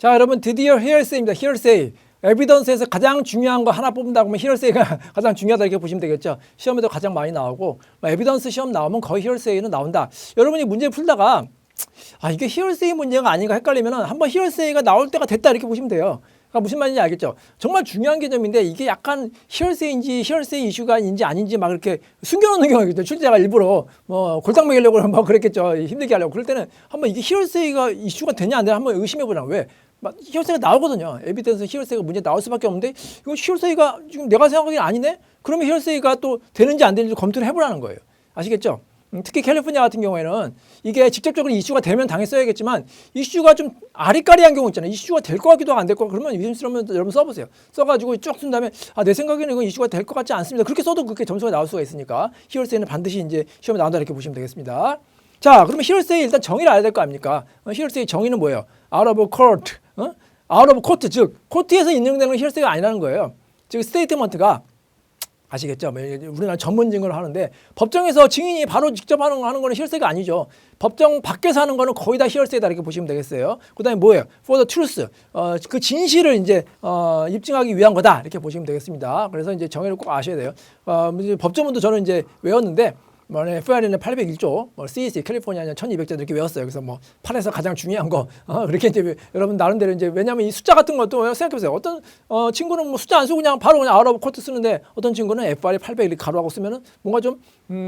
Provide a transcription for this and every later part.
자, 여러분 드디어 hearsay입니다. hearsay. 에비던스에서 가장 중요한 거 하나 뽑는다고 하면 hearsay가 가장 중요하다 이렇게 보시면 되겠죠. 시험에도 가장 많이 나오고 에비던스 시험 나오면 거의 hearsay는 나온다. 여러분이 문제 풀다가 이게 hearsay 문제가 아닌가 헷갈리면 한번 hearsay가 나올 때가 됐다 이렇게 보시면 돼요. 그러니까 무슨 말인지 알겠죠? 정말 중요한 개념인데 이게 약간 hearsay인지 hearsay 이슈가인지 아닌지 막 이렇게 숨겨놓는 경우가 있죠. 출제자가 일부러 뭐 골탕 먹이려고 뭐 그랬겠죠. 힘들게 하려고. 그럴 때는 한번 이게 hearsay가 이슈가 되냐 안 되냐 한번 의심해보라. 왜? 히어세이가 나오거든요. 에비던스 히어세이가 문제 나올 수밖에 없는데 이거 히어세이가 지금 내가 생각하기엔 아니네? 그러면 히어세이가 또 되는지 안 되는지 검토를 해보라는 거예요. 아시겠죠? 특히 캘리포니아 같은 경우에는 이게 직접적으로 이슈가 되면 당했어야겠지만 이슈가 좀 아리까리한 경우 있잖아요. 이슈가 될 것 같기도 하고 안 될 것 같고 그러면 의심스러우면 여러분 써보세요. 써가지고 쭉 쓴 다음에 내 생각에는 이건 이슈가 될 것 같지 않습니다. 그렇게 써도 그렇게 점수가 나올 수가 있으니까 히어세이는 반드시 이제 시험에 나온다 이렇게 보시면 되겠습니다. 자, 그러면 히어세이 일단 정의를 알아야 될 거 아닙니까? 히어세이 정의는 뭐예요? out of court, out of court, 즉 코트에서 인정되는 건 히어세이가 아니라는 거예요. 즉 스테이트먼트가 아시겠죠? 우리나라 전문 증거를 하는데 법정에서 증인이 바로 직접 하는 거는 히어세이가 아니죠. 법정 밖에서 하는 거는 거의 다 히어세이다 이렇게 보시면 되겠어요. 그다음에 뭐예요? For the truth, 그 진실을 이제 입증하기 위한 거다 이렇게 보시면 되겠습니다. 그래서 이제 정의를 꼭 아셔야 돼요. 법조문도 저는 이제 외웠는데. FR에는 801조, CEC 캘리포니아는 1200조 이렇게 외웠어요. 그래서 뭐 판에서 가장 중요한 거 그렇게 이제 여러분 나름대로 이제 왜냐하면 이 숫자 같은 것도 생각해보세요. 어떤 친구는 뭐 숫자 안 쓰고 그냥 바로 그냥 out of court 쓰는데 어떤 친구는 FR에 801 가로하고 쓰면은 뭔가 좀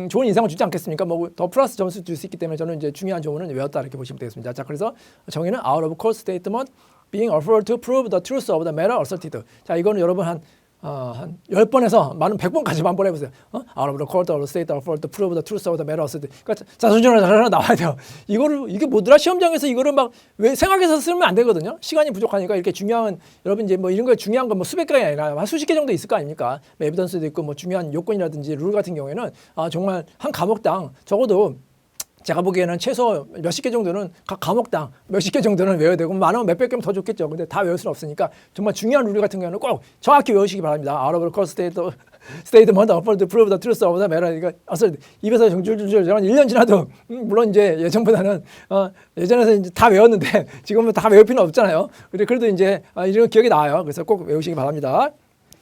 좋은 인상을 주지 않겠습니까? 뭐 더 플러스 점수 줄 수 있기 때문에 저는 이제 중요한 조문은 외웠다 이렇게 보시면 되겠습니다. 자, 그래서 정의는 out of court statement being offered to prove the truth of the matter asserted. 자, 이거는 여러분 한 10번에서 많은 100번까지 한번 해보세요. Out of the court of the state offered to prove the truth of the matter asserted. 그러니까 자존심으로 나와야 돼요. 이게 뭐더라? 시험장에서 이거를 막 왜 생각해서 쓰면 안 되거든요. 시간이 부족하니까 이렇게 중요한 여러분 이제 뭐 이런 거 중요한 건 뭐 수백 개가 아니라 한 수십 개 정도 있을 거 아닙니까? 에비던스도 있고 뭐 중요한 요건이라든지 룰 같은 경우에는 정말 한 과목당 적어도 제가 보기에는 최소 몇십 개 정도는 각 과목당 몇십 개 정도는 외워야 되고 많으면 몇백 개면 더 좋겠죠. 근데 다 외울 수는 없으니까 정말 중요한 룰 같은 경우는 꼭 정확히 외우시기 바랍니다. Out of the court statement offered to prove the truth of the matter. 그러니까 입에서 줄줄줄 저는 1년 지나도 물론 이제 예전보다는 예전에는 이제 다 외웠는데 지금은 다 외울 필요는 없잖아요. 그래도 이제 이런 기억이 나와요. 그래서 꼭 외우시기 바랍니다.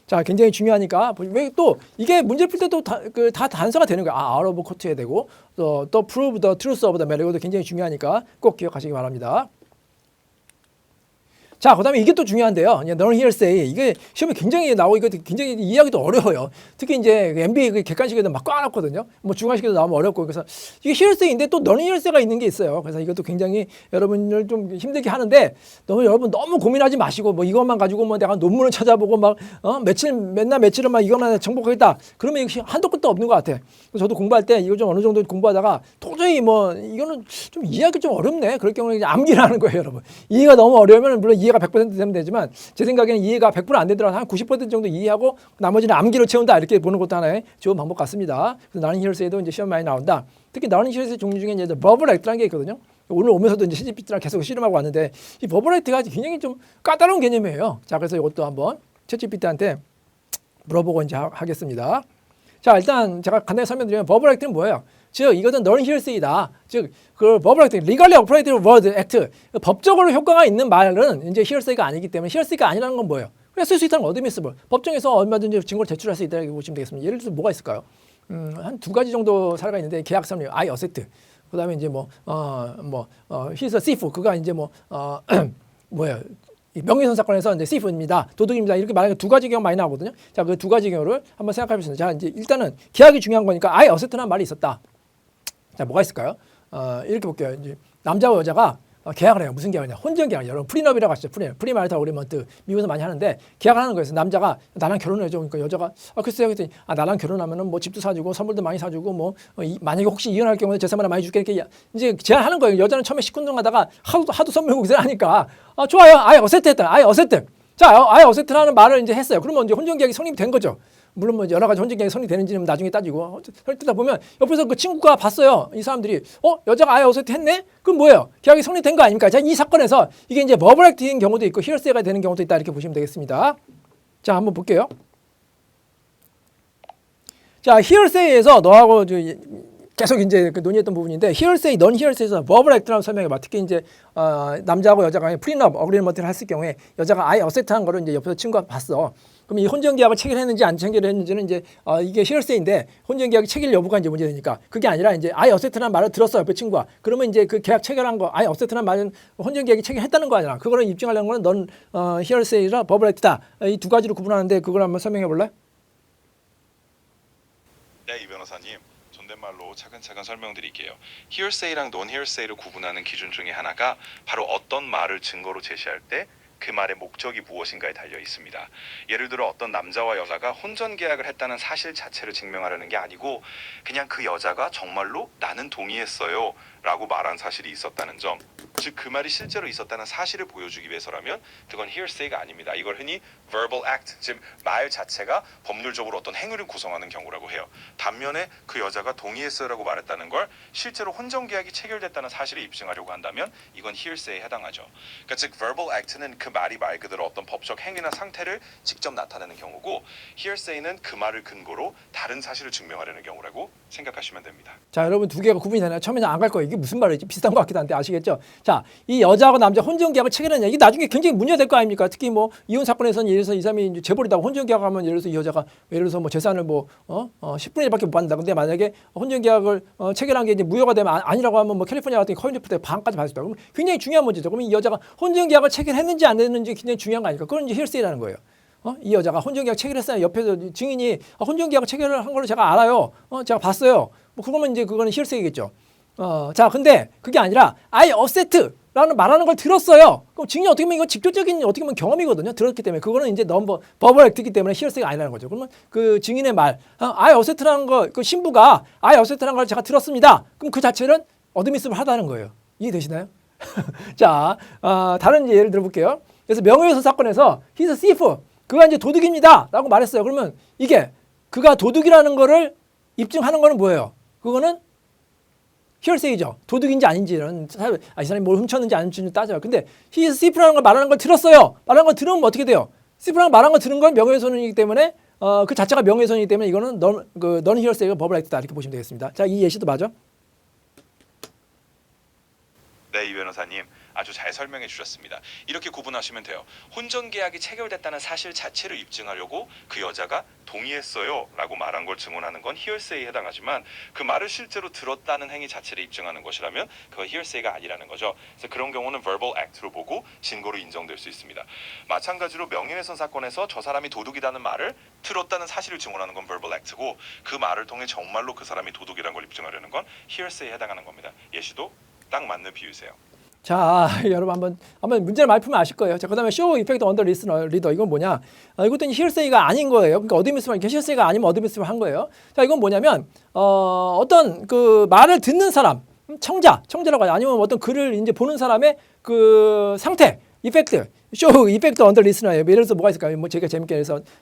자, 굉장히 중요하니까 왜 또 이게 문제 풀 때도 다 단서가 되는 거야. out of court에 되고 또 prove the truth of the matter 이것도 굉장히 중요하니까 꼭 기억하시기 바랍니다. 자, 그다음에 이게 또 중요한데요. non hearsay 이게 시험에 굉장히 나오고 이거 굉장히 이해하기도 어려워요. 특히 이제 MBA 객관식에도 막 꽉놨거든요. 뭐 중간식에도 나오면 어렵고 그래서 이게 hearsay인데 또 non hearsay가 있는 게 있어요. 그래서 이것도 굉장히 여러분을 좀 힘들게 하는데 여러분 너무 고민하지 마시고 뭐 이것만 가지고 뭐 내가 논문을 찾아보고 막 맨날 며칠은 막 이것만 정복하겠다. 그러면 이거 한도 끝도 없는 것 같아. 저도 공부할 때 이거 좀 어느 정도 공부하다가 도저히 뭐 이거는 좀 이해하기 좀 어렵네. 그럴 경우에 이제 암기를 하는 거예요, 여러분. 이해가 너무 어려우면 물론 이해가 100% 되면 되지만 제 생각에는 이해가 100% 안 되더라도 한 90% 정도 이해하고 나머지는 암기로 채운다 이렇게 보는 것도 하나의 좋은 방법 같습니다. 그래서 나는 히어세이도 이제 시험 많이 나온다. 특히 나는 히어세이 종류 중에 이제 버블 액트라는 게 있거든요. 오늘 오면서도 이제 CGPT랑 계속 씨름하고 왔는데 이 버블 액트가 굉장히 좀 까다로운 개념이에요. 자, 그래서 이것도 한번 ChatGPT한테 물어보고 이제 하겠습니다. 자, 일단 제가 간단히 설명드리면 버블 액트는 뭐예요? 즉 이것은 non hearsay이다. 즉 그 버블 액트, legally operative word act, 법적으로 효과가 있는 말은 이제 hearsay가 아니기 때문에 hearsay가 아니라는 건 뭐예요? 그냥 쓸 수 있다는 건 admissible. 법정에서 얼마든지 증거를 제출할 수 있다고 보시면 되겠습니다. 예를 들어서 뭐가 있을까요? 한 두 가지 정도 사례가 있는데 계약 설명, I accept. 그다음에 이제 he's a thief. 그가 이제 뭐예요? 명예훼손 사건에서 이제 thief입니다. 도둑입니다. 이렇게 말하는 두 가지 경우 많이 나오거든요. 자, 그 두 가지 경우를 한번 생각해 보겠습니다. 자, 이제 일단은 계약이 중요한 거니까 I accept라는 말이 있었다. 자, 뭐가 있을까요? 이렇게 볼게요. 이제 남자와 여자가 계약을 해요. 무슨 계약이냐? 혼전 계약. 여러분 프리너비라고 하시죠. 프리마리탈 어그리먼트 미국에서 많이 하는데 계약을 하는 거예요. 남자가 나랑 결혼해줘. 그러니까 여자가 글쎄요. 그랬더니 나랑 결혼하면은 뭐 집도 사주고 선물도 많이 사주고 만약에 혹시 이혼할 경우에 재산을 많이 줄게 이렇게 이제 제안하는 거예요. 여자는 처음에 시큰둥하다가 하도 선물고기를 하니까 좋아요. 아예 어세트했다. 아예 어세트. 자, 아예 어세트라는 말을 이제 했어요. 그러면 이제 혼전 계약이 성립이 된 거죠. 물론 뭐 여러 가지 혼전 계약이 성립되는지는 나중에 따지고 헐뜯다 보면 옆에서 그 친구가 봤어요. 이 사람들이 여자가 아예 어세트 했네? 그럼 뭐예요? 계약이 성립된 거 아닙니까? 자, 이 사건에서 이게 이제 버블 액트인 경우도 있고 히어세이가 되는 경우도 있다 이렇게 보시면 되겠습니다. 자, 한번 볼게요. 자, 히어세이에서 너하고 계속 이제 그 논의했던 부분인데 hearsay, non-hearsay에서 verbal act라는 설명해봐. 특히 이제 남자하고 여자가 prenup, agreement를 했을 경우에 여자가 I accept한 거를 이제 옆에서 친구가 봤어. 그럼 이 혼전계약을 체결했는지 안 체결했는지는 이제 이게 hearsay인데 혼전계약이 체결 여부가 이제 문제되니까 그게 아니라 이제 I accept라는 말을 들었어 옆에 친구가. 그러면 이제 그 계약 체결한 거 I accept라는 말은 혼전계약이 체결했다는 거 아니야. 그거를 입증하려는 거는 non hearsay라 verbal act다. 이 두 가지로 구분하는데 그걸 한번 설명해 볼래? 네, 이 변호사님. 존댓말로 차근차근 설명드릴게요. hearsay랑 non-hearsay를 구분하는 기준 중에 하나가 바로 어떤 말을 증거로 제시할 때 그 말의 목적이 무엇인가에 달려 있습니다. 예를 들어 어떤 남자와 여자가 혼전 계약을 했다는 사실 자체를 증명하려는 게 아니고 그냥 그 여자가 정말로 나는 동의했어요 라고 말한 사실이 있었다는 점, 즉 그 말이 실제로 있었다는 사실을 보여주기 위해서라면 그건 hearsay가 아닙니다. 이걸 흔히 verbal act, 즉 말 자체가 법률적으로 어떤 행위를 구성하는 경우라고 해요. 반면에 그 여자가 동의했어요라고 말했다는 걸 실제로 혼전 계약이 체결됐다는 사실을 입증하려고 한다면 이건 hearsay에 해당하죠. 그러니까 즉 verbal act는 그 말이 말 그대로 어떤 법적 행위나 상태를 직접 나타내는 경우고 hearsay는 그 말을 근거로 다른 사실을 증명하려는 경우라고 생각하시면 됩니다. 자, 여러분 두 개가 구분이 되나요? 처음에는 안 갈 거예요. 이게 무슨 말이지? 비슷한 것 같기도 한데 아시겠죠? 자, 이 여자하고 남자 혼전 계약을 체결했냐? 이게 나중에 굉장히 문제가 될 거 아닙니까? 특히 뭐 이혼 사건에서는 예를 들어서 이 사람이 이제 재벌이다고 혼전 계약하면 예를 들어서 이 여자가 예를 들어서 뭐 재산을 뭐 10분의 1밖에 못 받는다. 근데 만약에 혼전 계약을 체결한 게 이제 무효가 되면 아니라고 하면 뭐 캘리포니아 같은 커뮤니티 반까지 받을 수 있다. 그러면 굉장히 중요한 문제죠. 그러면 이 여자가 혼전 계약을 체결했는지 안 했는지 굉장히 중요한 거 아닙니까? 그건 이제 hearsay라는 거예요. 이 여자가 혼전계약 체결했어요. 옆에서 증인이 혼전계약 체결을 한 걸로 제가 알아요. 제가 봤어요. 뭐 그러면 이제 그거는 hearsay겠죠. 자, 근데 그게 아니라 I accept라는 말하는 걸 들었어요. 그럼 증인이 어떻게 보면 이거 직접적인 어떻게 보면 경험이거든요. 들었기 때문에 그거는 이제 verbal act이기 때문에 hearsay가 아니라는 거죠. 그러면 그 증인의 말, I accept라는 거, 그 신부가 I accept라는 걸 제가 들었습니다. 그럼 그 자체는 어드미스블 하다는 거예요. 이해되시나요? 자, 다른 예를 들어볼게요. 그래서 명예훼손 사건에서 he's a thief. 그가 이제 도둑입니다 라고 말했어요. 그러면 이게 그가 도둑이라는 거를 입증하는 거는 뭐예요? 그거는 hearsay죠. 도둑인지 아닌지는 이 사람이 뭘 훔쳤는지 안 훔쳤는지 따져요. 근데 he is thief라는 걸 말하는 걸 들었어요. 말하는 걸 들으면 어떻게 돼요? thief라는 걸 말하는 걸 들은 건 명예훼손이기 때문에 그 자체가 명예훼손이기 때문에 이거는 non hearsay가 verbal act다 이렇게 보시면 되겠습니다. 자, 이 예시도 맞아? 네, 이 변호사님. 아주 잘 설명해 주셨습니다. 이렇게 구분하시면 돼요. 혼전 계약이 체결됐다는 사실 자체를 입증하려고 그 여자가 동의했어요 라고 말한 걸 증언하는 건 hearsay에 해당하지만 그 말을 실제로 들었다는 행위 자체를 입증하는 것이라면 그건 hearsay가 아니라는 거죠. 그래서 그런 경우는 verbal act로 보고 증거로 인정될 수 있습니다. 마찬가지로 명예훼손 사건에서 저 사람이 도둑이라는 말을 들었다는 사실을 증언하는 건 verbal act고 그 말을 통해 정말로 그 사람이 도둑이라는 걸 입증하려는 건 hearsay에 해당하는 겁니다. 예시도 딱 맞는 비유세요. 자, 여러분 한번 문제를 많이 풀면 아실 거예요. 자, 그다음에 show effect on the listener. 이건 뭐냐? 이것도 hearsay가 아닌 거예요. 그러니까 어드미스만 이렇게 hearsay가 아니면 어드미스만 한 거예요. 자, 이건 뭐냐면 어떤 그 말을 듣는 사람, 청자라고 하죠. 아니면 어떤 글을 이제 보는 사람의 그 상태, effect, show effect on the listener. 예를 들어서 뭐가 있을까요? 뭐 제가 재밌게 해서